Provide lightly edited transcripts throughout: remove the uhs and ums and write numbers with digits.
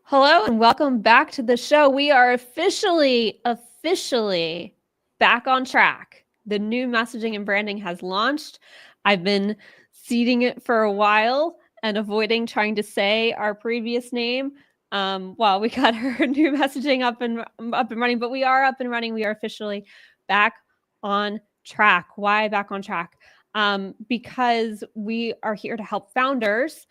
Hello and welcome back to the show. We are officially back on track. The new messaging and branding has launched. I've been seeding it for a while and avoiding trying to say our previous name while we got our new messaging up and running, but we are up and running. We are officially back on track. Why back on track? Because we are here to help founders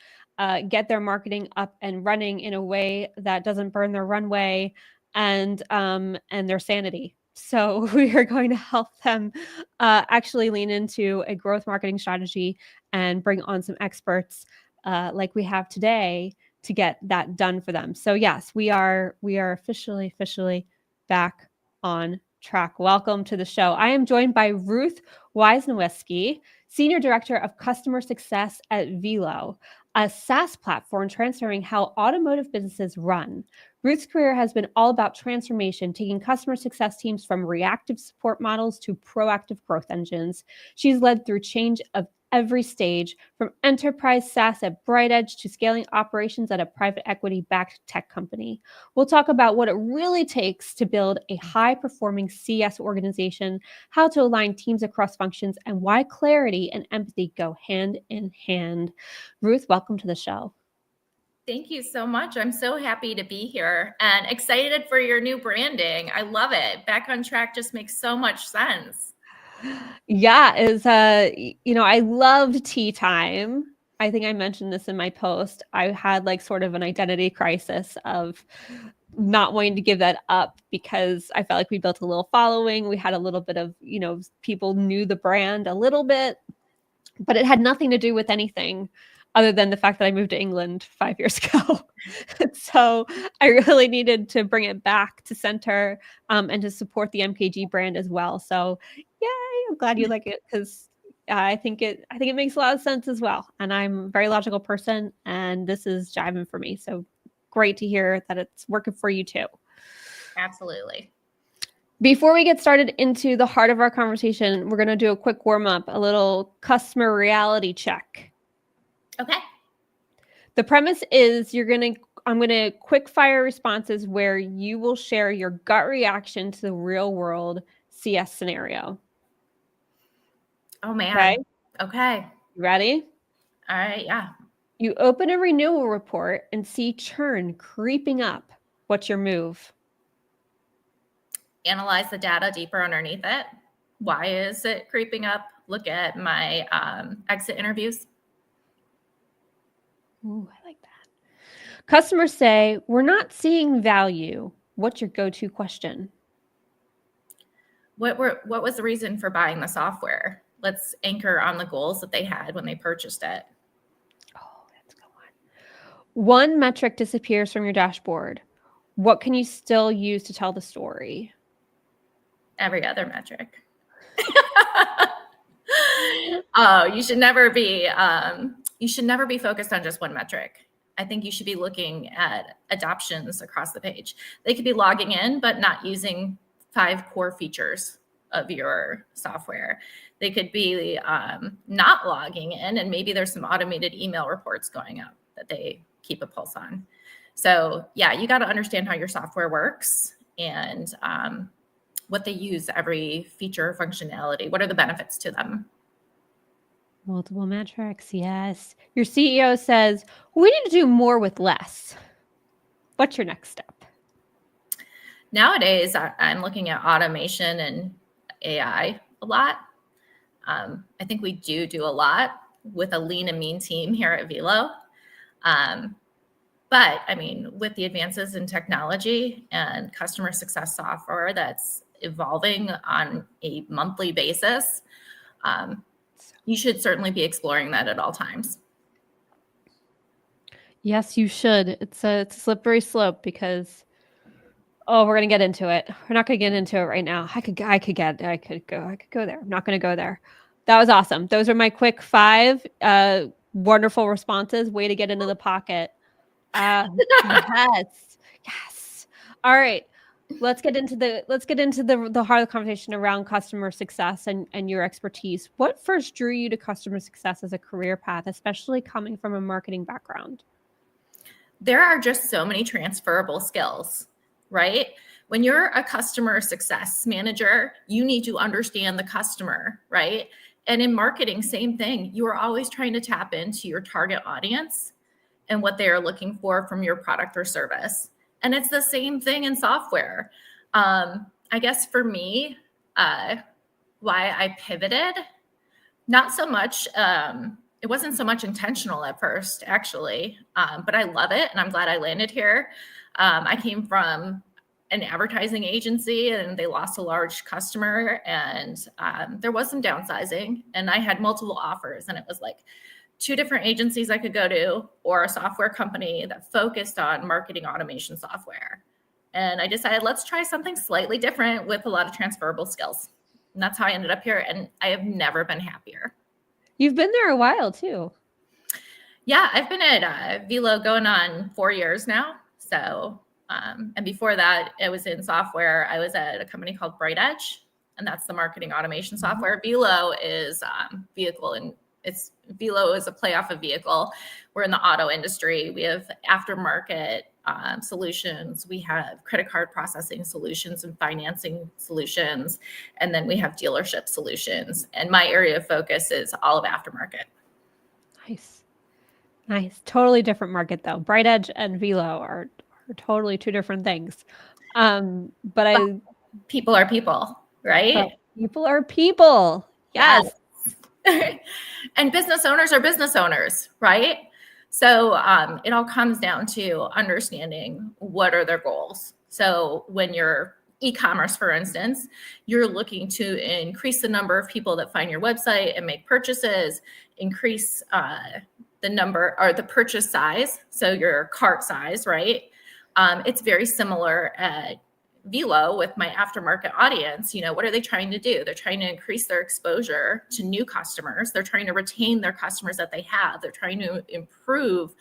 get their marketing up and running in a way that doesn't burn their runway and their sanity. So we are going to help them actually lean into a growth marketing strategy and bring on some experts like we have today to get that done for them. So yes, we are officially back on track. Welcome to the show. I am joined by Ruth Wisniewski, Senior Director of Customer Success at Vehlo, a SaaS platform transforming how automotive businesses run. Ruth's career has been all about transformation, taking customer success teams from reactive support models to proactive growth engines. She's led through change of every stage, from enterprise SaaS at BrightEdge to scaling operations at a private equity-backed tech company. We'll talk about what it really takes to build a high-performing CS organization, how to align teams across functions, and why clarity and empathy go hand in hand. Ruth, welcome to the show. Thank you so much. I'm so happy to be here and excited for your new branding. I love it. Back on track just makes so much sense. Yeah, I loved tea time. I think I mentioned this in my post. I had like sort of an identity crisis of not wanting to give that up because I felt like we built a little following. We had a little bit of, people knew the brand a little bit, but it had nothing to do with anything other than the fact that I moved to England 5 years ago. So I really needed to bring it back to center and to support the MKG brand as well. So yay, I'm glad you like it because I think it makes a lot of sense as well. And I'm a very logical person and this is jiving for me. So great to hear that it's working for you too. Absolutely. Before we get started into the heart of our conversation, we're going to do a quick warm up, a little customer reality check. Okay. The premise is I'm going to quick fire responses where you will share your gut reaction to the real world CS scenario. Oh man. Okay. You ready? All right. Yeah. You open a renewal report and see churn creeping up. What's your move? Analyze the data deeper underneath it. Why is it creeping up? Look at my exit interviews. Ooh, I like that. Customers say, we're not seeing value. What's your go-to question? What was the reason for buying the software? Let's anchor on the goals that they had when they purchased it. Oh, that's a good one. One metric disappears from your dashboard. What can you still use to tell the story? Every other metric. Oh, you should never be focused on just one metric. I think you should be looking at adoptions across the page. They could be logging in, but not using 5 core features of your software. They could be not logging in, and maybe there's some automated email reports going up that they keep a pulse on. So yeah, you got to understand how your software works and what they use, every feature or functionality. What are the benefits to them? Multiple metrics, yes. Your CEO says, we need to do more with less. What's your next step? Nowadays, I'm looking at automation and AI a lot. I think we do a lot with a lean and mean team here at Vehlo. But I mean, with the advances in technology and customer success software that's evolving on a monthly basis, you should certainly be exploring that at all times. Yes, you should. It's a slippery slope because, we're going to get into it. We're not going to get into it right now. I could go there. I'm not going to go there. That was awesome. Those are my quick 5 wonderful responses. Way to get into the pocket. Yes. All right. Let's get into the heart of the conversation around customer success and your expertise. What first drew you to customer success as a career path, especially coming from a marketing background? there are just so many transferable skills, right? When you're a customer success manager, you need to understand the customer, right? And in marketing, same thing. You are always trying to tap into your target audience and what they are looking for from your product or service. And it's the same thing in software. I guess for me, why I pivoted, not so much, it wasn't so much intentional at first, actually, but I love it and I'm glad I landed here. I came from an advertising agency and they lost a large customer, and there was some downsizing, and I had multiple offers, and it was like 2 different agencies I could go to, or a software company that focused on marketing automation software. And I decided, let's try something slightly different with a lot of transferable skills. And that's how I ended up here. And I have never been happier. You've been there a while too. Yeah, I've been at Vehlo going on 4 years now. So, and before that, it was in software. I was at a company called Bright Edge, and that's the marketing automation software. Vehlo is vehicle, and Vehlo is a play off of vehicle. We're in the auto industry. We have aftermarket solutions. We have credit card processing solutions and financing solutions. And then we have dealership solutions. And my area of focus is all of aftermarket. Nice. Totally different market though. Bright Edge and Vehlo are totally 2 different things. But people are people, right? People are people. Yes. And business owners are business owners, right? So it all comes down to understanding what are their goals. So when you're e-commerce, for instance, you're looking to increase the number of people that find your website and make purchases, increase the number or the purchase size, so your cart size, right? It's very similar at Vehlo with my aftermarket audience. What are they trying to do? They're trying to increase their exposure to new customers. They're trying to retain their customers that they have. They're trying to improve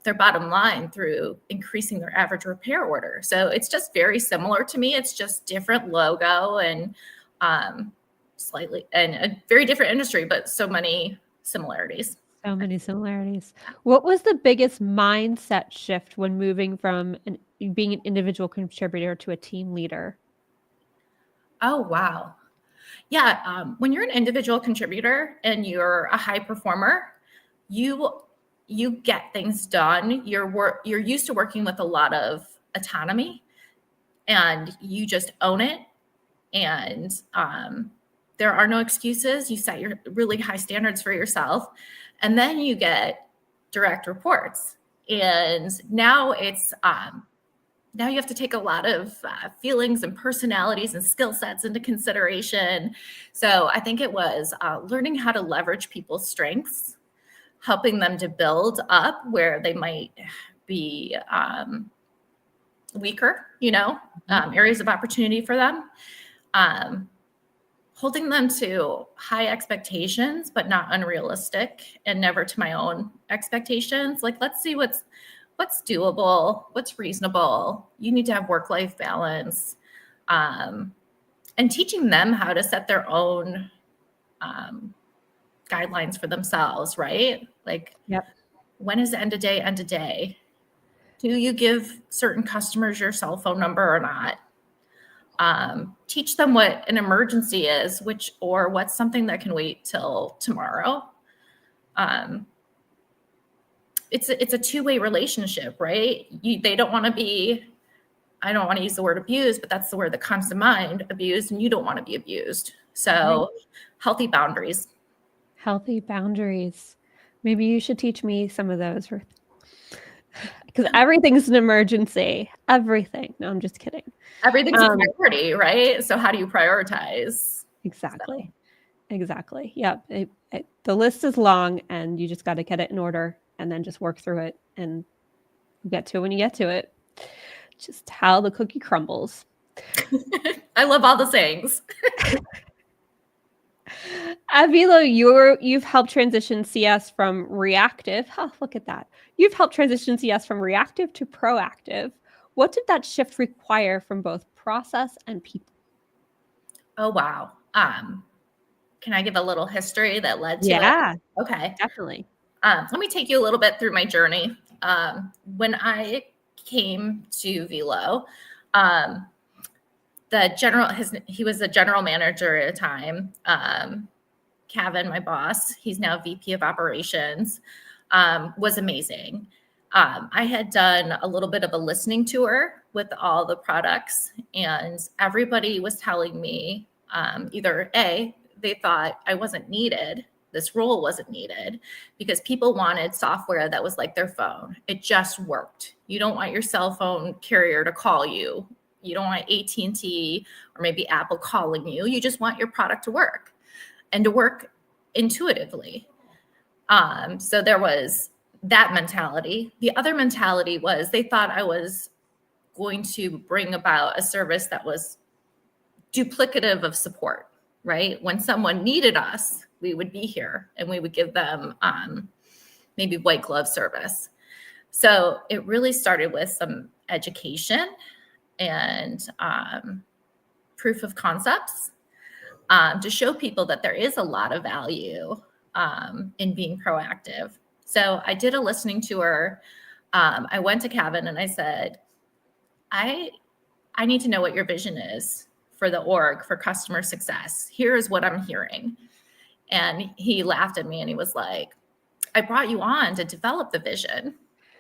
their bottom line through increasing their average repair order. So it's just very similar to me. It's just different logo and slightly, and a very different industry, but so many similarities. So many similarities. What was the biggest mindset shift when moving from being an individual contributor to a team leader? Oh, wow. Yeah. When you're an individual contributor and you're a high performer, you get things done. You're used to working with a lot of autonomy, and you just own it. And there are no excuses. You set your really high standards for yourself, and then you get direct reports. And now it's now you have to take a lot of feelings and personalities and skill sets into consideration. So I think it was learning how to leverage people's strengths, helping them to build up where they might be weaker, areas of opportunity for them, holding them to high expectations, but not unrealistic, and never to my own expectations. Like, let's see what's doable, what's reasonable. You need to have work-life balance, and teaching them how to set their own guidelines for themselves, right? Like, when is end of day? Do you give certain customers your cell phone number or not? Teach them what an emergency is, or what's something that can wait till tomorrow. It's a two-way relationship, right? They don't want to be, I don't want to use the word abused, but that's the word that comes to mind, abused, and you don't want to be abused. So healthy boundaries. Healthy boundaries. Maybe you should teach me some of those, Ruth. Because everything's an emergency. Everything. No, I'm just kidding. Everything's a priority, right? So how do you prioritize? Exactly. Yeah. The list is long, and you just got to get it in order, and then just work through it, and you get to it when you get to it. Just how the cookie crumbles. I love all the sayings. At Vehlo, you've helped transition CS from reactive. Oh, look at that. You've helped transition CS from reactive to proactive. What did that shift require from both process and people? Oh, wow. Can I give a little history that led to it? Yeah. Okay. Definitely. Let me take you a little bit through my journey. When I came to Vehlo, he was the general manager at a time. Kevin, my boss, he's now VP of operations, was amazing. I had done a little bit of a listening tour with all the products, and everybody was telling me either A, they thought I wasn't needed, this role wasn't needed, because people wanted software that was like their phone. It just worked. You don't want your cell phone carrier to call you. You don't want AT&T or maybe Apple calling you. You just want your product to work and to work intuitively. So there was that mentality. The other mentality was they thought I was going to bring about a service that was duplicative of support, right? When someone needed us, we would be here and we would give them maybe white glove service. So it really started with some education and proof of concepts to show people that there is a lot of value in being proactive. So I did a listening tour. I went to Kevin and I said, I need to know what your vision is for the org, for customer success. Here is what I'm hearing. And he laughed at me and he was like, I brought you on to develop the vision.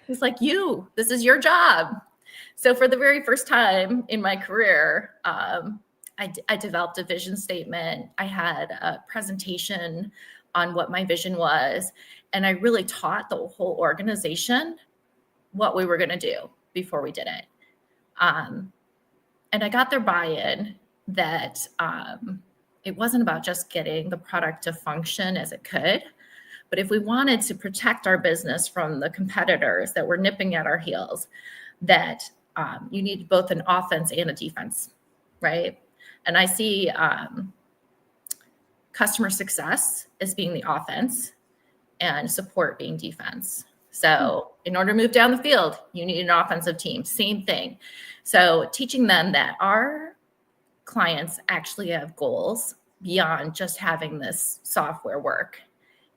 He's like, this is your job. So for the very first time in my career, I developed a vision statement. I had a presentation on what my vision was. And I really taught the whole organization what we were going to do before we did it. And I got their buy-in that it wasn't about just getting the product to function as it could, but if we wanted to protect our business from the competitors that were nipping at our heels, that you need both an offense and a defense, right? And I see customer success as being the offense and support being defense. So in order to move down the field, you need an offensive team, same thing. So teaching them that our clients actually have goals beyond just having this software work,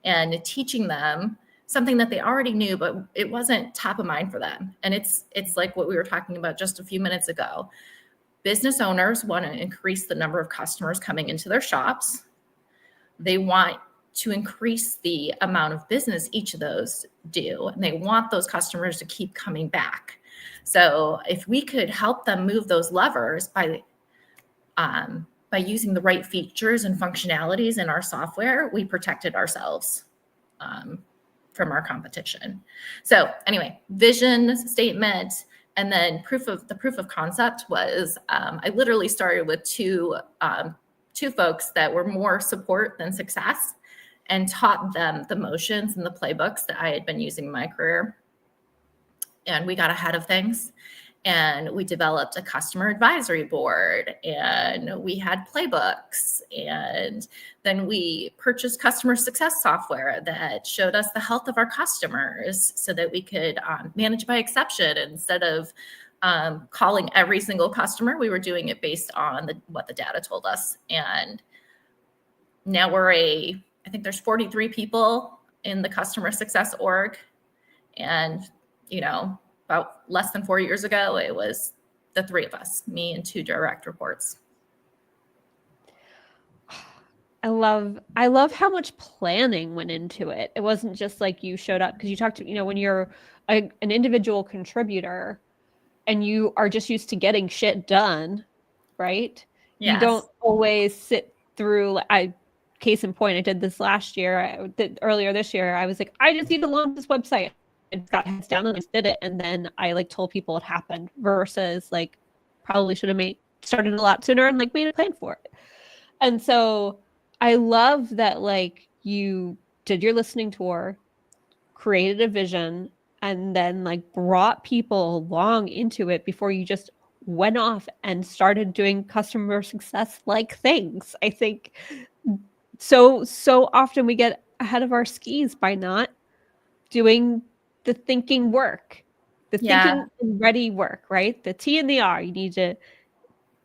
and teaching them something that they already knew, but it wasn't top of mind for them. And it's like what we were talking about just a few minutes ago. Business owners want to increase the number of customers coming into their shops. They want to increase the amount of business each of those do, and they want those customers to keep coming back. So if we could help them move those levers by using the right features and functionalities in our software, we protected ourselves from our competition. So anyway, vision statement, and then proof of concept was I literally started with two folks that were more support than success, and taught them the motions and the playbooks that I had been using in my career. And we got ahead of things. And we developed a customer advisory board, and we had playbooks, and then we purchased customer success software that showed us the health of our customers so that we could manage by exception. Instead of calling every single customer, we were doing it based on what the data told us. And now I think there's 43 people in the customer success org. And, about less than 4 years ago, it was the three of us, me and two direct reports. I love how much planning went into it. It wasn't just like you showed up, because you talked to, when you're an individual contributor and you are just used to getting shit done, right? Yes. You don't always sit through, case in point, I did this last year, earlier this year, I was like, I just need to launch this website. I got heads down and I did it. And then I told people it happened, versus probably should have started a lot sooner and made a plan for it. And so I love that you did your listening tour, created a vision, and then brought people along into it before you just went off and started doing customer success things. I think so often we get ahead of our skis by not doing the thinking work, thinking and ready work, right? The T and the R. You need to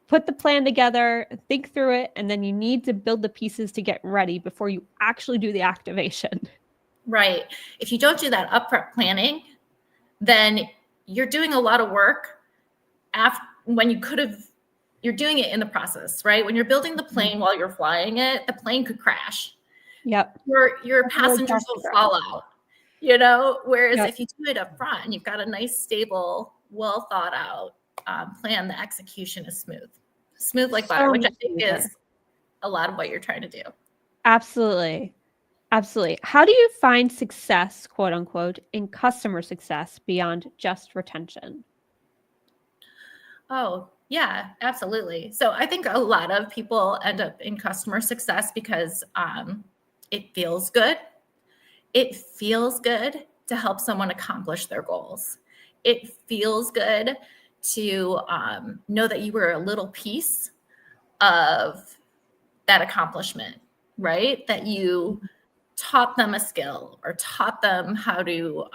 put the plan together, think through it, and then you need to build the pieces to get ready before you actually do the activation. Right. If you don't do that upfront planning, then you're doing a lot of work when you could have, you're doing it in the process, right? When you're building the plane while you're flying it, the plane could crash. Yep. Your passengers will fall out, whereas if you do it up front and you've got a nice, stable, well thought out plan, the execution is smooth like butter, which I think is a lot of what you're trying to do. Absolutely. Absolutely. How do you find success, quote unquote, in customer success beyond just retention? Oh, yeah, absolutely. So I think a lot of people end up in customer success because it feels good. It feels good to help someone accomplish their goals. It feels good to know that you were a little piece of that accomplishment, right? That you taught them a skill or taught them how to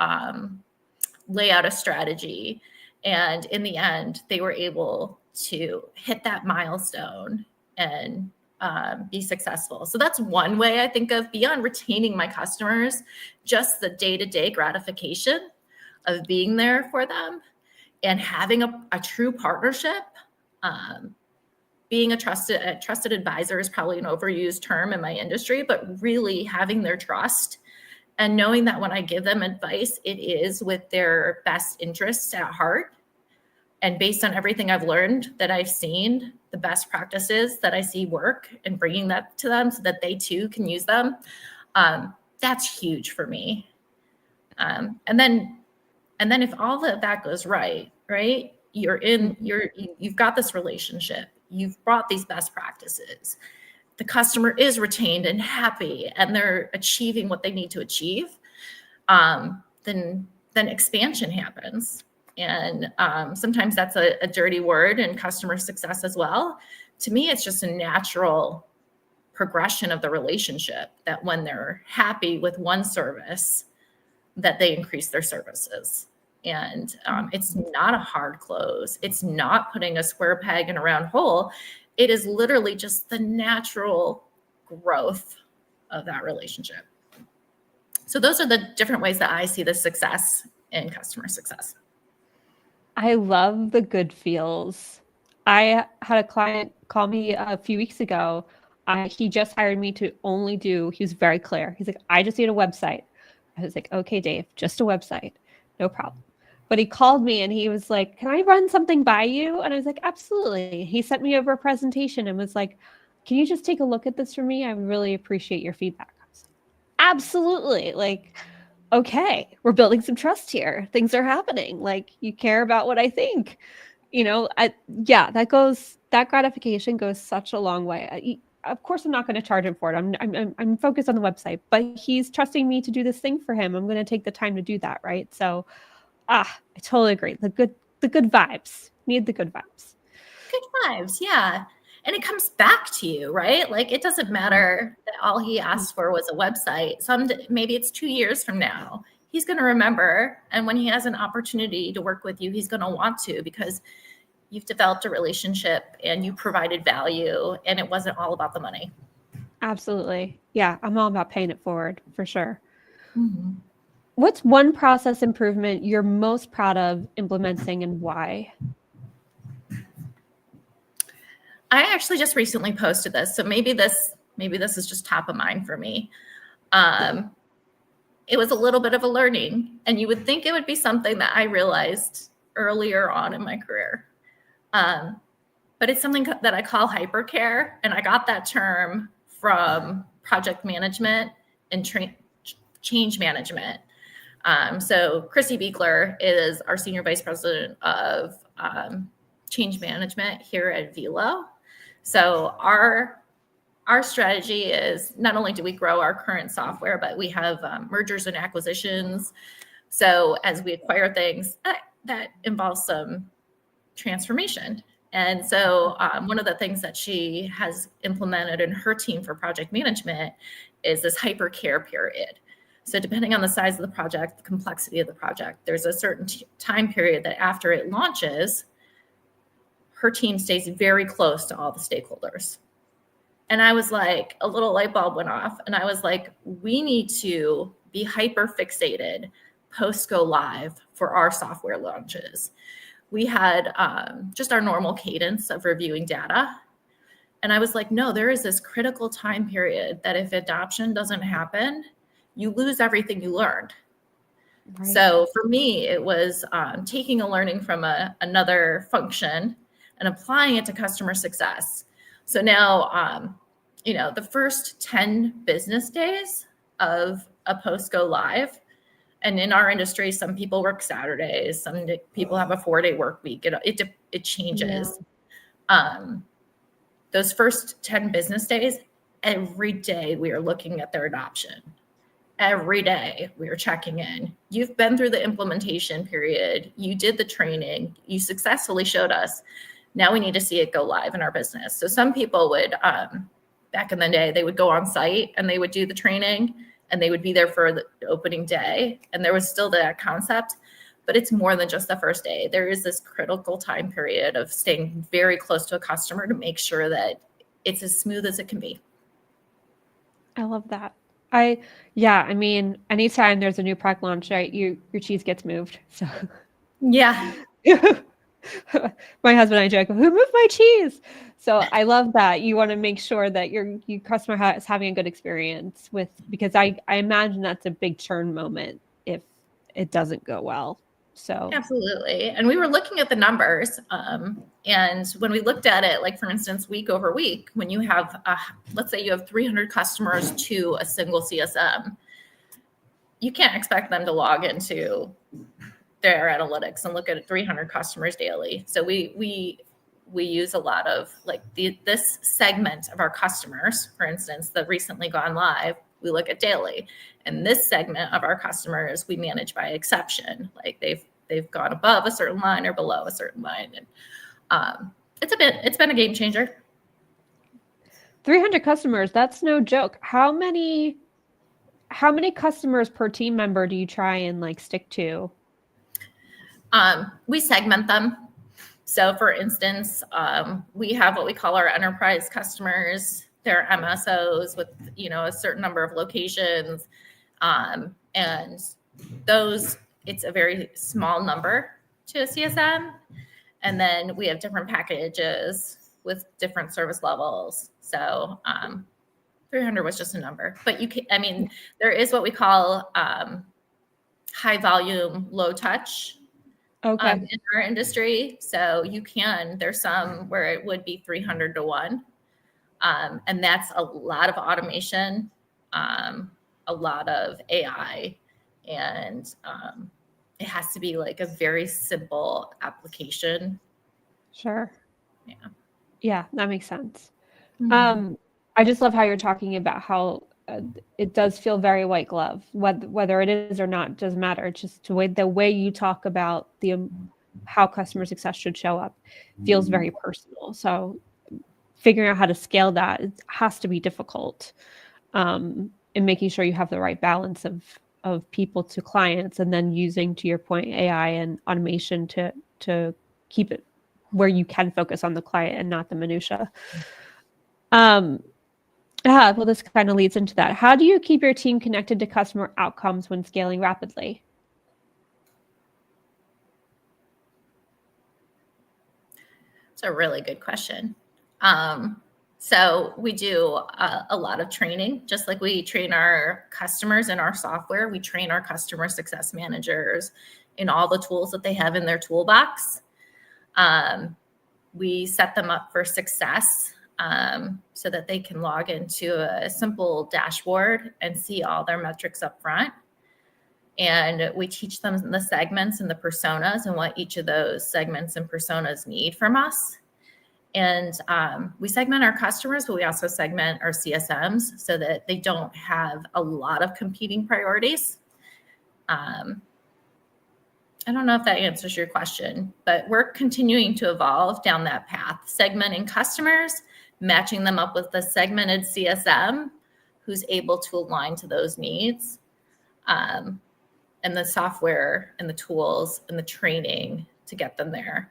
lay out a strategy. And in the end, they were able to hit that milestone and be successful. So that's one way I think of, beyond retaining my customers, just the day-to-day gratification of being there for them and having a true partnership. Being a trusted advisor is probably an overused term in my industry, but really having their trust and knowing that when I give them advice, it is with their best interests at heart. And based on everything I've learned, that I've seen, the best practices that I see work, and bringing that to them so that they too can use them, that's huge for me. And then if all of that goes right, you've got this relationship, you've brought these best practices, the customer is retained and happy, and they're achieving what they need to achieve, then expansion happens. And sometimes that's a dirty word in customer success as well. To me, it's just a natural progression of the relationship, that when they're happy with one service, that they increase their services. And it's not a hard close. It's not putting a square peg in a round hole. It is literally just the natural growth of that relationship. So those are the different ways that I see the success in customer success. I love the good feels. I had a client call me a few weeks ago. He just hired me to only do, he was very clear. He's like, I just need a website. I was like, okay, Dave, just a website. No problem. But he called me and he was like, can I run something by you? And I was like, absolutely. He sent me over a presentation and was like, can you just take a look at this for me? I would really appreciate your feedback. I was like, absolutely. Like, okay, we're building some trust here. Things are happening. Like, you care about what I think. That gratification goes such a long way. Of course, I'm not going to charge him for it. I'm focused on the website, but he's trusting me to do this thing for him. I'm going to take the time to do that, right? So, I totally agree. The good vibes. Need the good vibes. Good vibes, yeah. And it comes back to you, right? Like, it doesn't matter that all he asked for was a website. Maybe it's 2 years from now, he's going to remember. And when he has an opportunity to work with you, he's going to want to, because you've developed a relationship and you provided value, and it wasn't all about the money. Absolutely. Yeah, I'm all about paying it forward, for sure. Mm-hmm. What's one process improvement you're most proud of implementing, and why? I actually just recently posted this, so maybe this is just top of mind for me. It was a little bit of a learning, and you would think it would be something that I realized earlier on in my career. But it's something that I call hypercare, and I got that term from project management and change management. So Chrissy Beekler is our Senior Vice President of Change Management here at Vehlo. So our strategy is, not only do we grow our current software, but we have mergers and acquisitions. So as we acquire things, that involves some transformation. And so one of the things that she has implemented in her team for project management is this hypercare period. So depending on the size of the project, the complexity of the project, there's a certain time period that after it launches, her team stays very close to all the stakeholders. And I was like, a little light bulb went off, and I was like, we need to be hyper fixated post go live for our software launches. We had just our normal cadence of reviewing data. And I was like, no, there is this critical time period that if adoption doesn't happen, you lose everything you learned. Right. So for me, it was taking a learning from another function and applying it to customer success. So now, the first 10 business days of a post go live, and in our industry, some people work Saturdays, some people have a 4-day work week. It changes. Yeah. Those first 10 business days, every day we are looking at their adoption. Every day we are checking in. You've been through the implementation period. You did the training. You successfully showed us. Now we need to see it go live in our business. So some people would, back in the day, they would go on site and they would do the training and they would be there for the opening day. And there was still that concept, but it's more than just the first day. There is this critical time period of staying very close to a customer to make sure that it's as smooth as it can be. I love that. I mean, anytime there's a new product launch, right, your cheese gets moved. So yeah. My husband and I joke, who moved my cheese? So I love that. You want to make sure that your customer is having a good experience because I imagine that's a big churn moment if it doesn't go well. So absolutely. And we were looking at the numbers. And when we looked at it, like for instance, week over week, when you have, let's say you have 300 customers to a single CSM, you can't expect them to log into their analytics and look at 300 customers daily. So we use a lot of like this segment of our customers, for instance, the recently gone live, we look at daily. And this segment of our customers, we manage by exception. Like they've gone above a certain line or below a certain line. And it's been a game changer. 300 customers, that's no joke. How many customers per team member do you try and like stick to? We segment them. So for instance, we have what we call our enterprise customers. They're MSOs with, a certain number of locations. And those, it's a very small number to a CSM. And then we have different packages with different service levels. So 300 was just a number. But there is what we call high volume, low touch. Okay. In our industry. So there's some where it would be 300 to 1. And that's a lot of automation, a lot of AI, and it has to be like a very simple application. Sure. Yeah. Yeah, that makes sense. Mm-hmm. I just love how you're talking about how it does feel very white glove, whether it is or not, doesn't matter. It's just the way you talk about how customer success should show up feels very personal. So figuring out how to scale that, it has to be difficult, and making sure you have the right balance of people to clients, and then using, to your point, AI and automation to keep it where you can focus on the client and not the minutia. Well, this kind of leads into that. How do you keep your team connected to customer outcomes when scaling rapidly? It's a really good question. So we do a lot of training, just like we train our customers in our software. We train our customer success managers in all the tools that they have in their toolbox. We set them up for success so that they can log into a simple dashboard and see all their metrics up front. And we teach them the segments and the personas and what each of those segments and personas need from us. And we segment our customers, but we also segment our CSMs so that they don't have a lot of competing priorities. I don't know if that answers your question, but we're continuing to evolve down that path, segmenting customers, matching them up with the segmented CSM who's able to align to those needs, and the software and the tools and the training to get them there.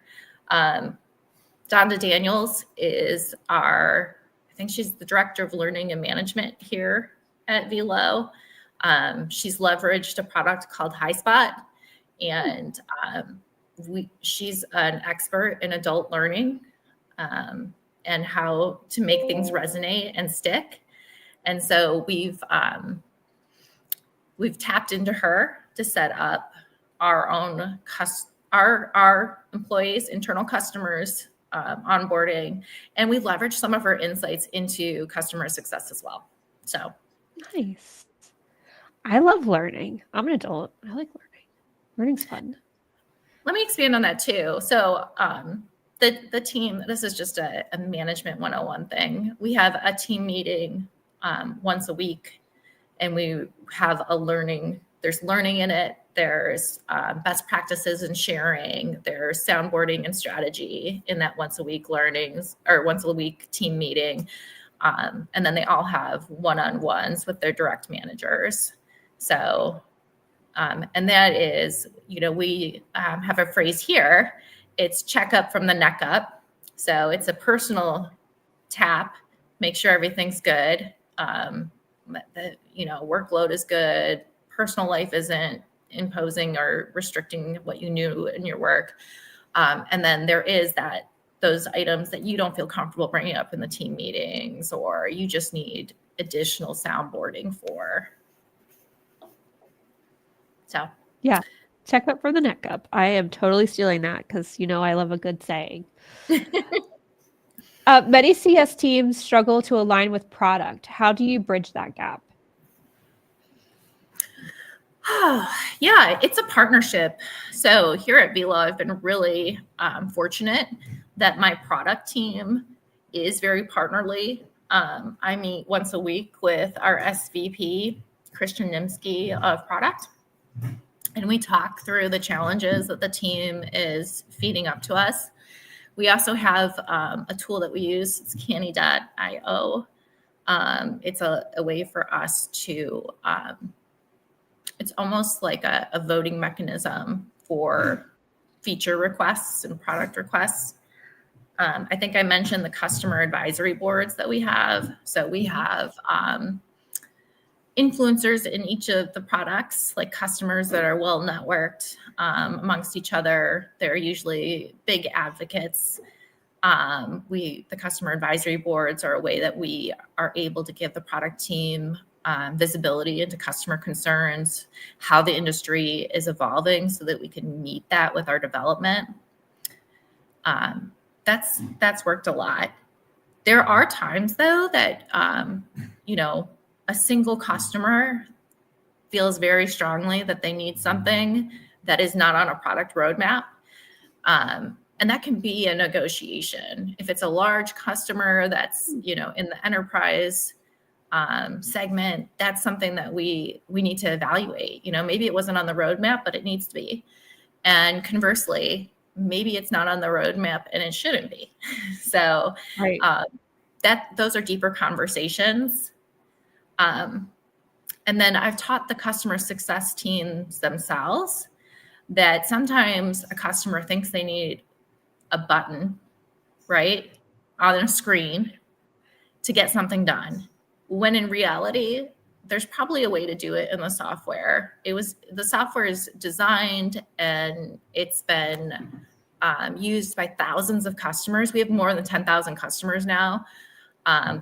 Donda Daniels is I think she's the director of learning and management here at Vehlo. She's leveraged a product called HighSpot, and she's an expert in adult learning and how to make things resonate and stick. And so we've tapped into her to set up our own our employees, internal customers, onboarding, and we leveraged some of her insights into customer success as well. So nice. I love learning. I'm an adult. I like learning. Learning's fun. Let me expand on that too. So the team, this is just a management 101 thing. We have a team meeting once a week, and we have there's learning in it. There's best practices and sharing. There's soundboarding and strategy in that once a week team meeting. And then they all have one-on-ones with their direct managers. So, and that is, we have a phrase here. It's check up from the neck up. So it's a personal tap, make sure everything's good. The workload is good. Personal life isn't imposing or restricting what you knew in your work. And then there is those items that you don't feel comfortable bringing up in the team meetings, or you just need additional soundboarding for. So yeah, check up for the neck up. I am totally stealing that because I love a good saying. Many CS teams struggle to align with product. How do you bridge that gap? Yeah, it's a partnership. So here at Vehlo, I've been really fortunate that my product team is very partnerly. I meet once a week with our SVP, Christian Nimsky of product, and we talk through the challenges that the team is feeding up to us. We also have a tool that we use. It's canny.io. It's a way for us to it's almost like a voting mechanism for feature requests and product requests. I think I mentioned the customer advisory boards that we have. So we have influencers in each of the products, like customers that are well networked amongst each other. They're usually big advocates. The customer advisory boards are a way that we are able to give the product team visibility into customer concerns, how the industry is evolving, so that we can meet that with our development. That's worked a lot. There are times though that a single customer feels very strongly that they need something that is not on a product roadmap. And that can be a negotiation. If it's a large customer that's in the enterprise segment, that's something that we need to evaluate. Maybe it wasn't on the roadmap, but it needs to be. And conversely, maybe it's not on the roadmap and it shouldn't be. So right. Those are deeper conversations. And then I've taught the customer success teams themselves that sometimes a customer thinks they need a button, right, on a screen to get something done, when in reality, there's probably a way to do it in the software. The software is designed and it's been used by thousands of customers. We have more than 10,000 customers now,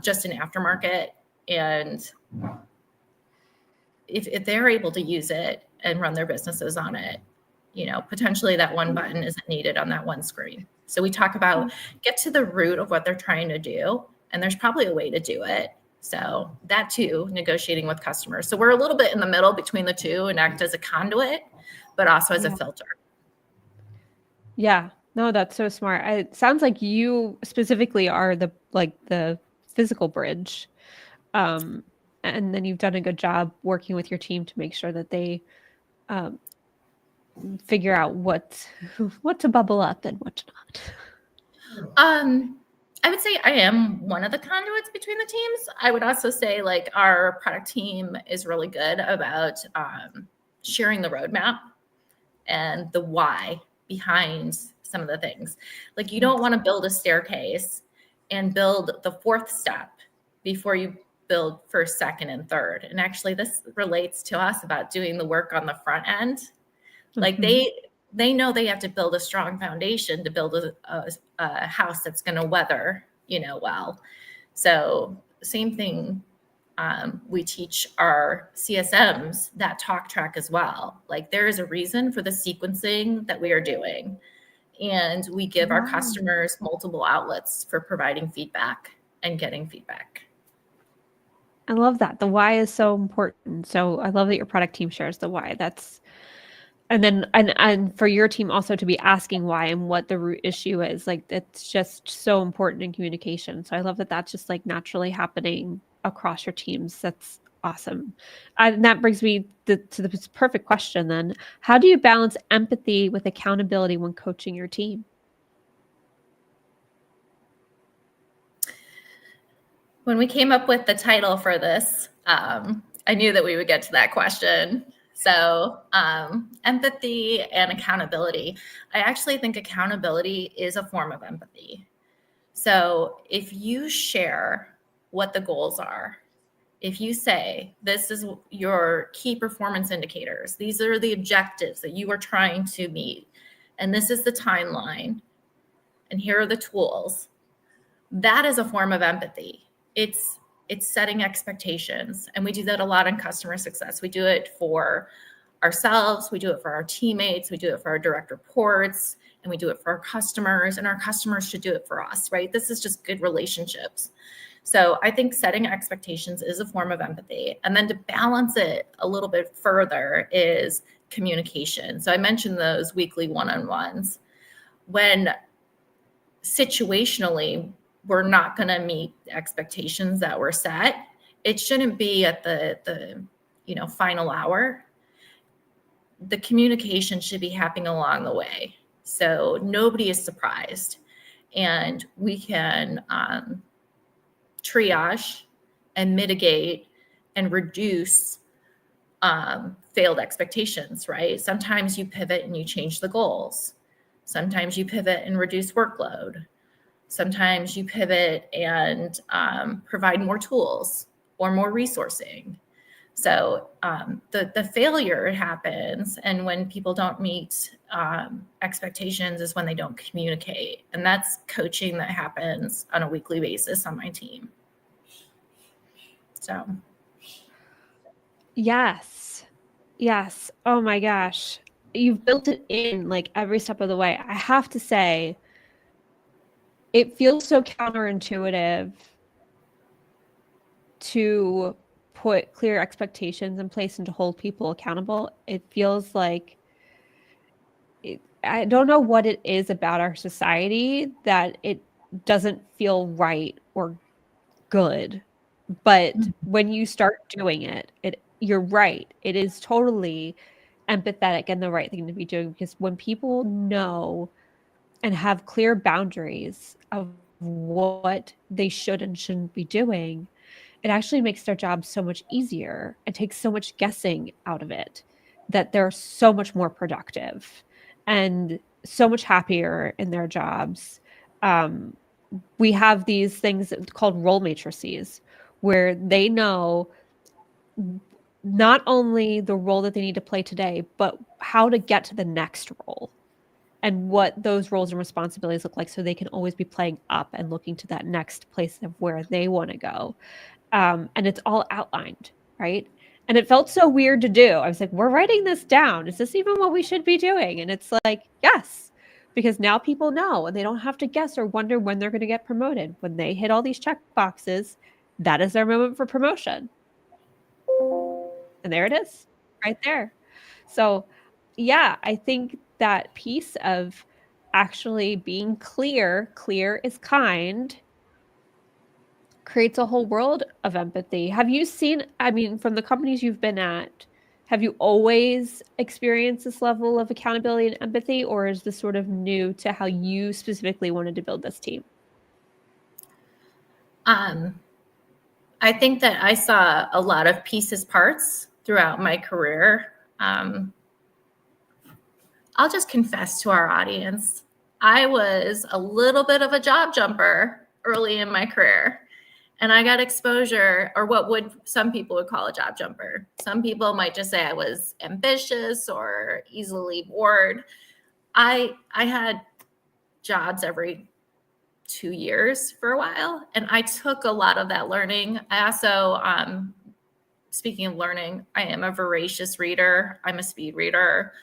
just in aftermarket. And if they're able to use it and run their businesses on it, potentially that one button isn't needed on that one screen. So we talk about get to the root of what they're trying to do, and there's probably a way to do it. So that too, negotiating with customers. So we're a little bit in the middle between the two and act as a conduit, but also as a filter. Yeah, no, that's so smart. It sounds like you specifically are the physical bridge. And then you've done a good job working with your team to make sure that they figure out what to bubble up and what to not. I would say I am one of the conduits between the teams. I would also say our product team is really good about sharing the roadmap and the why behind some of the things. You don't want to build a staircase and build the fourth step before you build first, second, and third. And actually this relates to us about doing the work on the front end. Like they know they have to build a strong foundation to build a house that's going to weather, well. So same thing. We teach our CSMs that talk track as well. Like there is a reason for the sequencing that we are doing. And we give our customers multiple outlets for providing feedback and getting feedback. I love that. The why is so important. So I love that your product team shares the why. And then and for your team also to be asking why and what the root issue is. Like it's just so important in communication. So I love that that's just like naturally happening across your teams. That's awesome. And that brings me to the perfect question then. How do you balance empathy with accountability when coaching your team? When we came up with the title for this, I knew that we would get to that question. So empathy and accountability. I actually think accountability is a form of empathy. So if you share what the goals are, if you say, this is your key performance indicators, these are the objectives that you are trying to meet, and this is the timeline, and here are the tools, that is a form of empathy. It's setting expectations. And we do that a lot in customer success. We do it for ourselves. We do it for our teammates. We do it for our direct reports, and we do it for our customers, and our customers should do it for us, right? This is just good relationships. So I think setting expectations is a form of empathy. And then to balance it a little bit further is communication. So I mentioned those weekly one-on-ones. When situationally, we're not going to meet expectations that were set, it shouldn't be at the final hour. The communication should be happening along the way, so nobody is surprised, and we can triage and mitigate and reduce failed expectations, right? Sometimes you pivot and you change the goals. Sometimes you pivot and reduce workload. Sometimes you pivot and provide more tools or more resourcing. So the failure happens, and when people don't meet expectations is when they don't communicate. And that's coaching that happens on a weekly basis on my team. So. Yes. Oh my gosh. You've built it in like every step of the way. I have to say, it feels so counterintuitive to put clear expectations in place and to hold people accountable. It feels like I don't know what it is about our society that it doesn't feel right or good. But when you start doing it, you're right. It is totally empathetic and the right thing to be doing, because when people know and have clear boundaries of what they should and shouldn't be doing, it actually makes their job so much easier and takes so much guessing out of it, that they're so much more productive and so much happier in their jobs. We have these things called role matrices, where they know not only the role that they need to play today, but how to get to the next role and what those roles and responsibilities look like, so they can always be playing up and looking to that next place of where they want to go. And it's all outlined, right? And it felt so weird to do. I was like, we're writing this down. Is this even what we should be doing? And it's like, yes, because now people know, and they don't have to guess or wonder when they're going to get promoted. When they hit all these check boxes, that is their moment for promotion. And there it is, right there. So, yeah, I think that piece of actually being clear is kind, creates a whole world of empathy. Have you seen, I mean, from the companies you've been at, have you always experienced this level of accountability and empathy, or is this sort of new to how you specifically wanted to build this team? I think that I saw a lot of pieces, parts throughout my career. I'll just confess to our audience, I was a little bit of a job jumper early in my career. and I got exposure, or what would some people would call a job jumper. Some people might just say I was ambitious or easily bored. I had jobs every 2 years for a while, and I took a lot of that learning. I also, speaking of learning, I am a voracious reader. I'm a speed reader,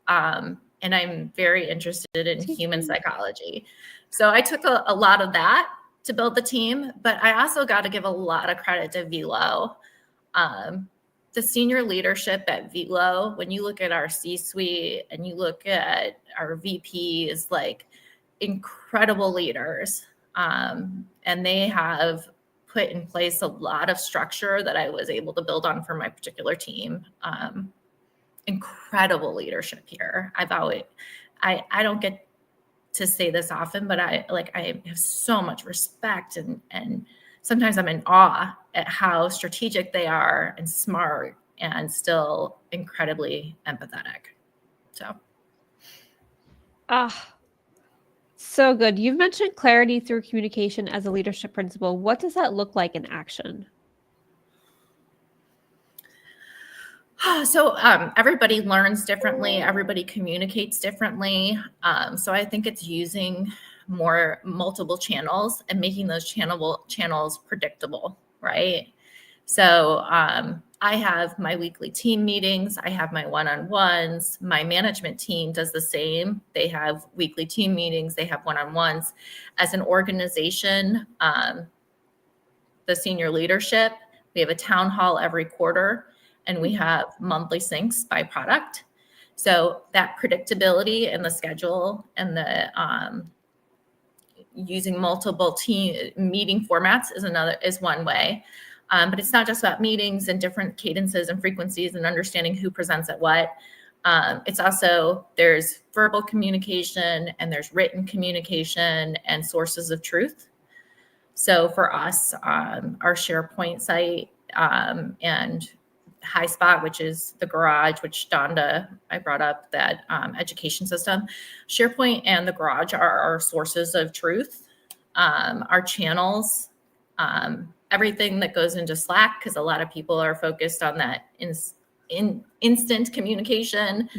and I'm very interested in human psychology. So I took a lot of that to build the team, but I also got to give a lot of credit to Vehlo. The senior leadership at Vehlo, when you look at our C-suite and you look at our VPs, like incredible leaders, and they have put in place a lot of structure that I was able to build on for my particular team. Incredible leadership here. I don't get to say this often, but I have so much respect, and sometimes I'm in awe at how strategic they are and smart and still incredibly empathetic. So. So good. You've mentioned clarity through communication as a leadership principle. What does that look like in action? So everybody learns differently. Everybody communicates differently. So I think it's using more multiple channels and making those channels predictable, right? So I have my weekly team meetings. I have my one-on-ones. My management team does the same. They have weekly team meetings. They have one-on-ones. As an organization, the senior leadership, we have a town hall every quarter, and we have monthly syncs by product. So that predictability in the schedule and the using multiple team meeting formats is one way. But it's not just about meetings and different cadences and frequencies and understanding who presents at what. It's also, there's verbal communication and there's written communication and sources of truth. So for us, our SharePoint site and HighSpot, which is the garage, which Donda, I brought up, that education system. SharePoint and the garage are our sources of truth, our channels, everything that goes into Slack, because a lot of people are focused on that instant communication.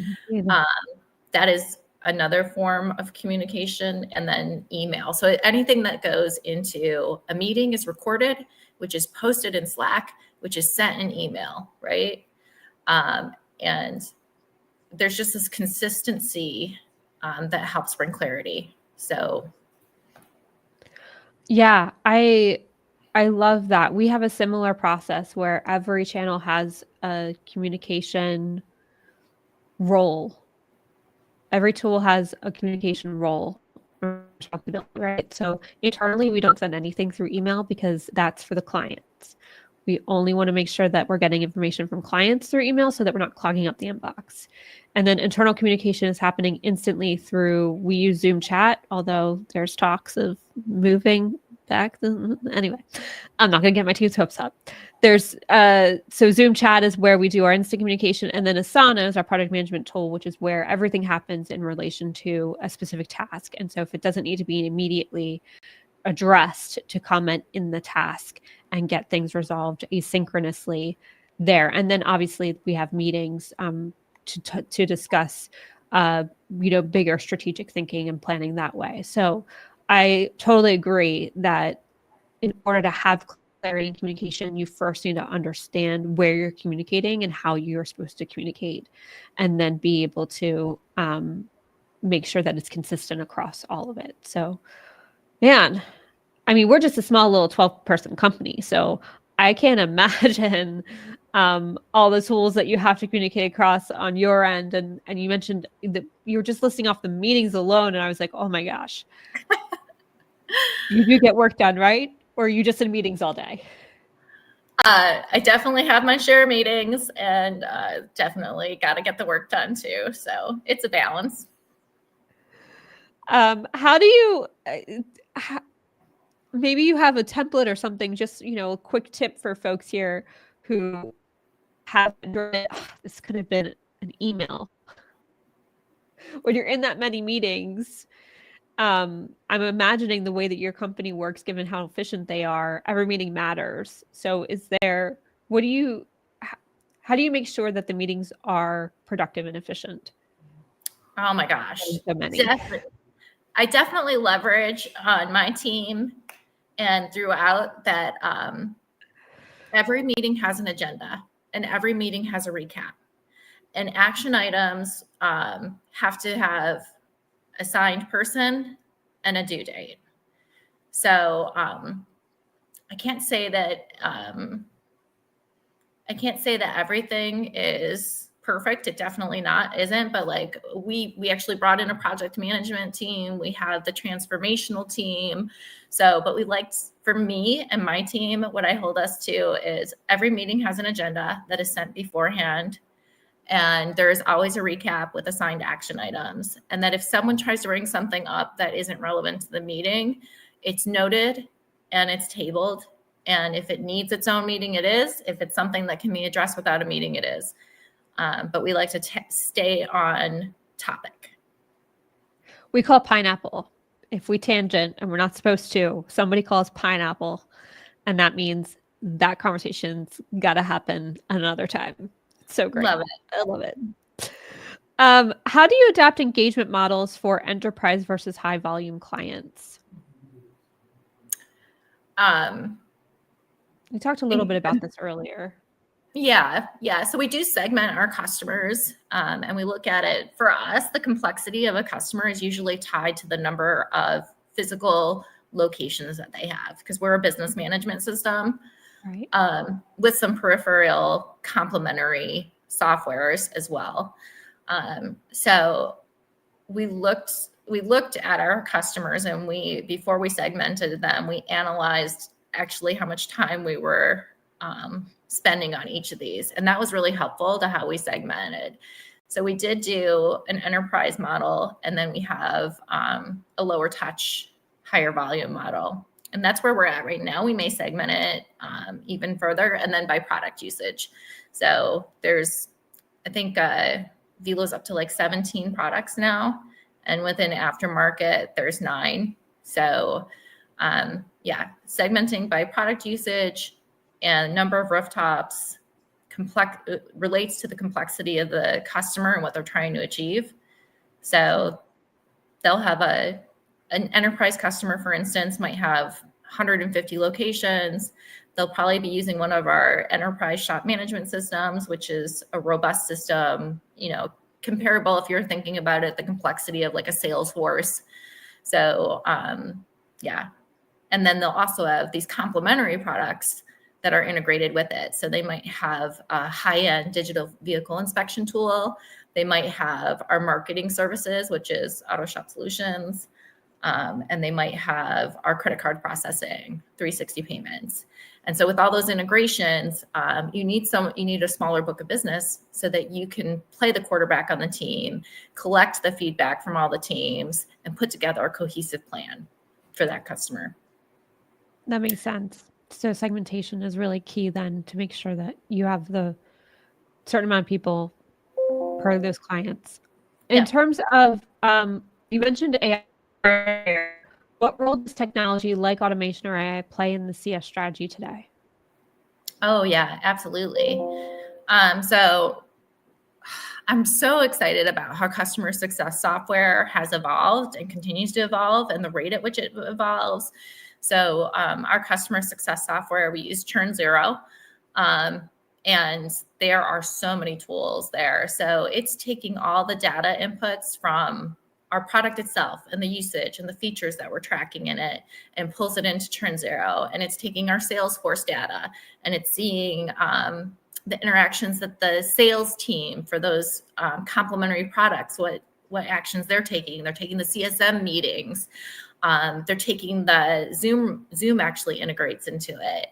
That is another form of communication, and then email. So anything that goes into a meeting is recorded, which is posted in Slack, which is sent in email, right? And there's just this consistency that helps bring clarity. So. Yeah, I love that. We have a similar process where every channel has a communication role. Every tool has a communication role responsibility, right? So internally, we don't send anything through email because that's for the clients. We only want to make sure that we're getting information from clients through email so that we're not clogging up the inbox. And then internal communication is happening instantly through, we use Zoom chat, although there's talks of moving back. Anyway, I'm not going to get my two hopes up. There's so Zoom chat is where we do our instant communication, and then Asana is our product management tool, which is where everything happens in relation to a specific task. And so if it doesn't need to be immediately addressed, to comment in the task and get things resolved asynchronously there. And then obviously we have meetings to discuss bigger strategic thinking and planning that way. So I totally agree that in order to have clarity in communication, you first need to understand where you're communicating and how you're supposed to communicate, and then be able to make sure that it's consistent across all of it. So, man, I mean, we're just a small little 12-person company, so I can't imagine all the tools that you have to communicate across on your end. And you mentioned that you were just listing off the meetings alone, and I was like, oh my gosh. You do get work done, right? Or are you just in meetings all day? I definitely have my share meetings, and definitely got to get the work done too. So it's a balance. How do you, maybe you have a template or something, just, a quick tip for folks here who have, this could have been an email. When you're in that many meetings, I'm imagining the way that your company works, given how efficient they are, every meeting matters. So what do you, how do you make sure that the meetings are productive and efficient? Oh my gosh. So many. I definitely leverage on my team and throughout that every meeting has an agenda and every meeting has a recap. And action items have to have a signed person and a due date. So I can't say that everything is perfect. It definitely isn't. But like we actually brought in a project management team. We have the transformational team. So, but for me and my team, what I hold us to is every meeting has an agenda that is sent beforehand. And there's always a recap with assigned action items. And that if someone tries to bring something up that isn't relevant to the meeting, it's noted and it's tabled. And if it needs its own meeting, it is. If it's something that can be addressed without a meeting, it is. But we like to stay on topic. We call pineapple. If we tangent and we're not supposed to, somebody calls pineapple, and that means that conversation's got to happen another time. It's so great. Love it. I love it. How do you adapt engagement models for enterprise versus high volume clients? We talked a little bit about this earlier. Yeah. So we do segment our customers, and we look at it. For us, the complexity of a customer is usually tied to the number of physical locations that they have, because we're a business management system, right? With some peripheral complementary softwares as well. So we looked at our customers, and before we segmented them, we analyzed actually how much time we were spending on each of these. And that was really helpful to how we segmented. So we did do an enterprise model, and then we have a lower touch, higher volume model. And that's where we're at right now. We may segment it even further, and then by product usage. So I think Vehlo's up to like 17 products now. And within aftermarket, there's 9. So segmenting by product usage and number of rooftops relates to the complexity of the customer and what they're trying to achieve. So they'll have an enterprise customer, for instance, might have 150 locations. They'll probably be using one of our enterprise shop management systems, which is a robust system, comparable, if you're thinking about it, the complexity of like a Salesforce. So and then they'll also have these complementary products that are integrated with it. So they might have a high-end digital vehicle inspection tool. They might have our marketing services, which is Auto Shop Solutions. And they might have our credit card processing, 360 payments. And so with all those integrations, you need a smaller book of business so that you can play the quarterback on the team, collect the feedback from all the teams, and put together a cohesive plan for that customer. That makes sense. So segmentation is really key then, to make sure that you have the certain amount of people per those clients. In terms of, you mentioned AI. What role does technology like automation or AI play in the CS strategy today? Oh yeah, absolutely. So I'm so excited about how customer success software has evolved and continues to evolve, and the rate at which it evolves. So our customer success software, we use Churn Zero, and there are so many tools there. So it's taking all the data inputs from our product itself and the usage and the features that we're tracking in it, and pulls it into Churn Zero. And it's taking our Salesforce data, and it's seeing the interactions that the sales team for those complementary products, what actions they're taking. They're taking the CSM meetings. They're taking the Zoom actually integrates into it.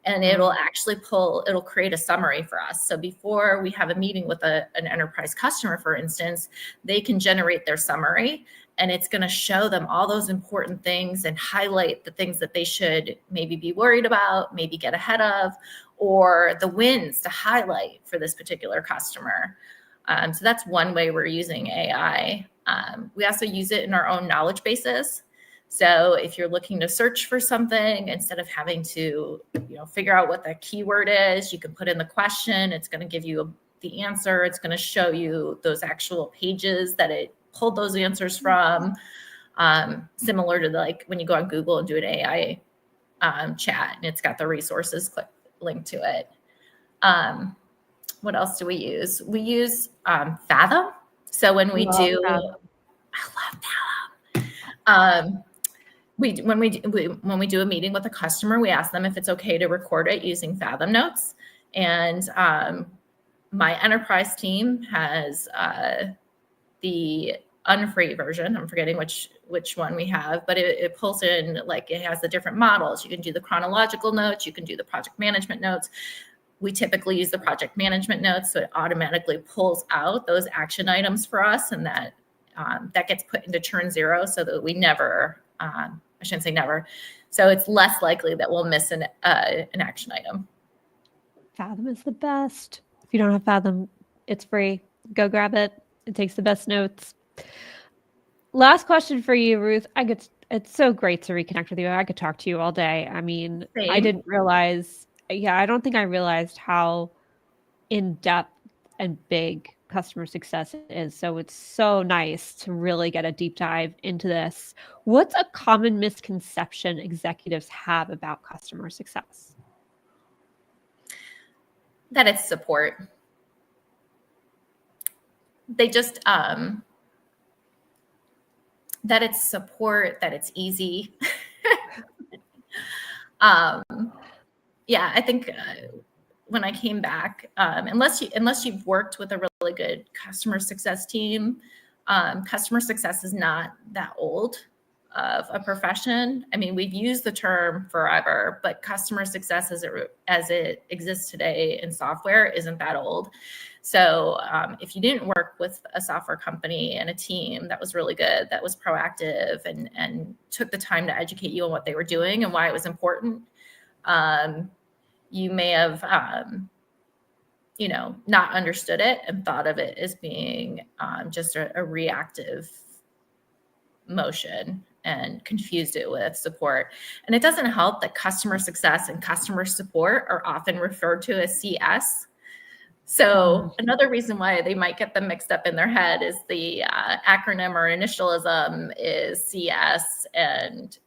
And it'll actually it'll create a summary for us. So before we have a meeting with an enterprise customer, for instance, they can generate their summary, and it's going to show them all those important things and highlight the things that they should maybe be worried about, maybe get ahead of, or the wins to highlight for this particular customer. So that's one way we're using AI. We also use it in our own knowledge bases. So if you're looking to search for something, instead of having to, figure out what the keyword is, you can put in the question. It's going to give you the answer. It's going to show you those actual pages that it pulled those answers from. Similar to like when you go on Google and do an AI chat, and it's got the resources linked to it. What else do we use? We use Fathom. So when we do, Fathom. I love Fathom. When we do a meeting with a customer, we ask them if it's okay to record it using Fathom Notes. And my enterprise team has the unfree version. I'm forgetting which one we have, but it pulls in, like, it has the different models. You can do the chronological notes. You can do the project management notes. We typically use the project management notes, so it automatically pulls out those action items for us, and that gets put into turn 0 so that we never, I shouldn't say never, so it's less likely that we'll miss an action item. Fathom is the best. If you don't have Fathom, it's free. Go grab it. It takes the best notes. Last question for you, Ruth. It's so great to reconnect with you. I could talk to you all day. I mean, Same. I didn't realize, I don't think I realized how in-depth and big customer success is. So it's so nice to really get a deep dive into this. What's a common misconception executives have about customer success? That it's support. They just, that it's support, that it's easy. Yeah, I think when I came back, unless you've worked with a really good customer success team, customer success is not that old of a profession. I mean, we've used the term forever, but customer success as it exists today in software isn't that old. So if you didn't work with a software company and a team that was really good, that was proactive and took the time to educate you on what they were doing and why it was important, you may have, not understood it and thought of it as being just a reactive motion and confused it with support. And it doesn't help that customer success and customer support are often referred to as CS. So another reason why they might get them mixed up in their head is the acronym or initialism is CS, and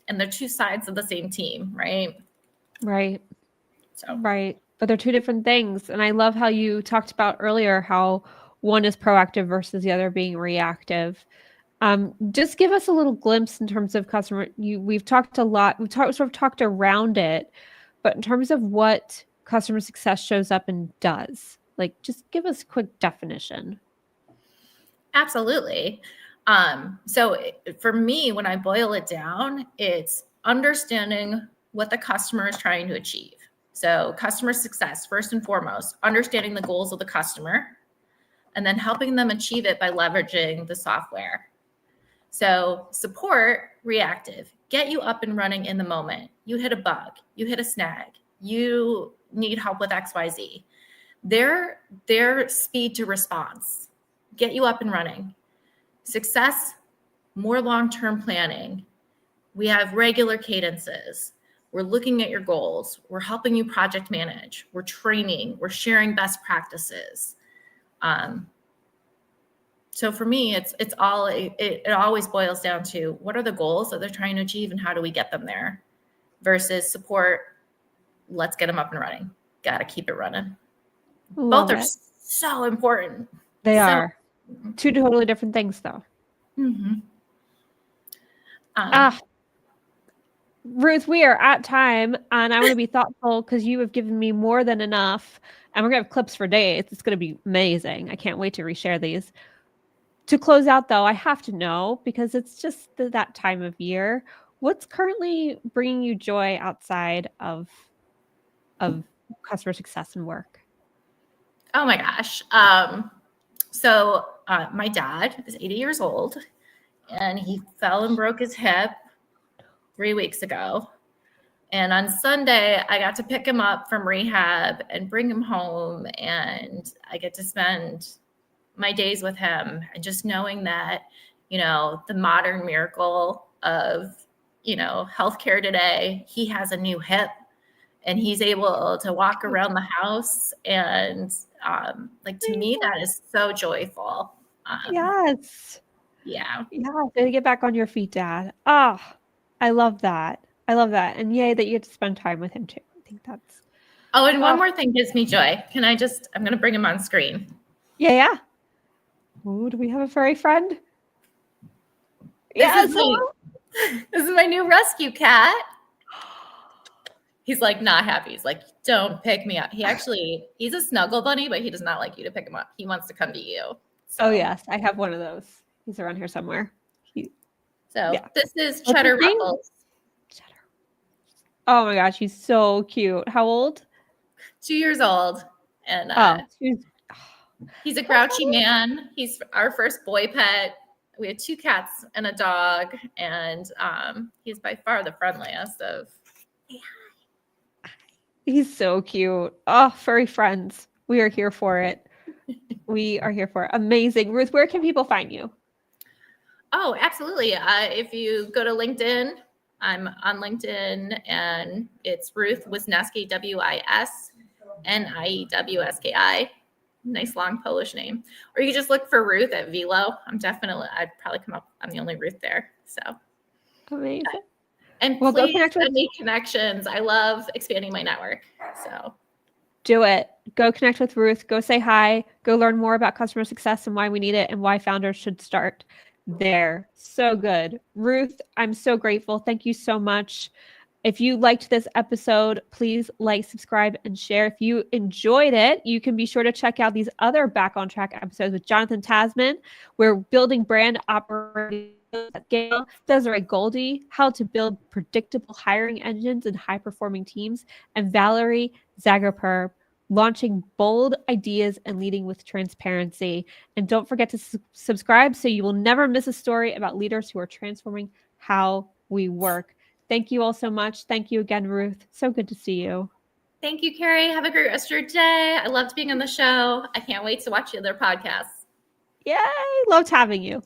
they're two sides of the same team, right? Right. So right. But they're two different things. And I love how you talked about earlier how one is proactive versus the other being reactive. Just give us a little glimpse in terms of customer. We've talked a lot. We've sort of talked around it, but in terms of what customer success shows up and does, like, just give us a quick definition. absolutely. So for me, when I boil it down, it's understanding what the customer is trying to achieve. So customer success, first and foremost, understanding the goals of the customer, and then helping them achieve it by leveraging the software. So support, reactive, get you up and running in the moment. You hit a bug, you hit a snag, you need help with XYZ. Their speed to response, get you up and running. Success, more long-term planning. We have regular cadences. We're looking at your goals. We're helping you project manage. We're training. We're sharing best practices. So for me, it always boils down to what are the goals that they're trying to achieve and how do we get them there, versus support. Let's get them up and running. Got to keep it running. Both are so important. They are two totally different things, though. Mm-hmm. Ruth, we are at time, and I want to be thoughtful because you have given me more than enough, and we're going to have clips for days. It's going to be amazing. I can't wait to reshare these. To close out, though, I have to know, because it's just that time of year, what's currently bringing you joy outside of customer success and work? Oh my gosh. So my dad is 80 years old, and he fell and broke his hip 3 weeks ago. And on Sunday, I got to pick him up from rehab and bring him home, and I get to spend my days with him, and just knowing that, the modern miracle of, healthcare today, he has a new hip and he's able to walk around the house. And to me, that is so joyful. Yes. Yeah. Yeah. Way to get back on your feet, Dad. Oh, I love that. I love that. And yay that you get to spend time with him too. I think that's. Oh, and one more thing gives me joy. I'm going to bring him on screen. Yeah. Oh, do we have a furry friend? This is my new rescue cat. He's like not happy. He's like, don't pick me up. He's a snuggle bunny, but he does not like you to pick him up. He wants to come to you. So. Oh yes, I have one of those. He's around here somewhere. This is Cheddar Ruffles. Cheddar. Oh my gosh, he's so cute. How old? 2 years old. And he's a grouchy man. He's our first boy pet. We have 2 cats and a dog, and he's by far the friendliest of. He's so cute. Oh, furry friends. We are here for it. We are here for it. Amazing. Ruth, where can people find you? Oh, absolutely. If you go to LinkedIn, I'm on LinkedIn, and it's Ruth Wisniewski, Wisniewski. Nice long Polish name. Or you can just look for Ruth at Vehlo. I'd probably come up. I'm the only Ruth there. So amazing. And please send me connections. I love expanding my network. So do it. Go connect with Ruth. Go say hi. Go learn more about customer success and why we need it and why founders should start there. So good. Ruth, I'm so grateful. Thank you so much. If you liked this episode, please like, subscribe, and share. If you enjoyed it, you can be sure to check out these other Back on Track episodes with Jonathan Tasman. We're building brand operating at scale. Desiree Goldie, how to build predictable hiring engines and high-performing teams. And Valerie Zagerper, launching bold ideas and leading with transparency. And don't forget to subscribe so you will never miss a story about leaders who are transforming how we work. Thank you all so much. Thank you again, Ruth. So good to see you. Thank you, Carrie. Have a great rest of your day. I loved being on the show. I can't wait to watch the other podcasts. Yay. Loved having you.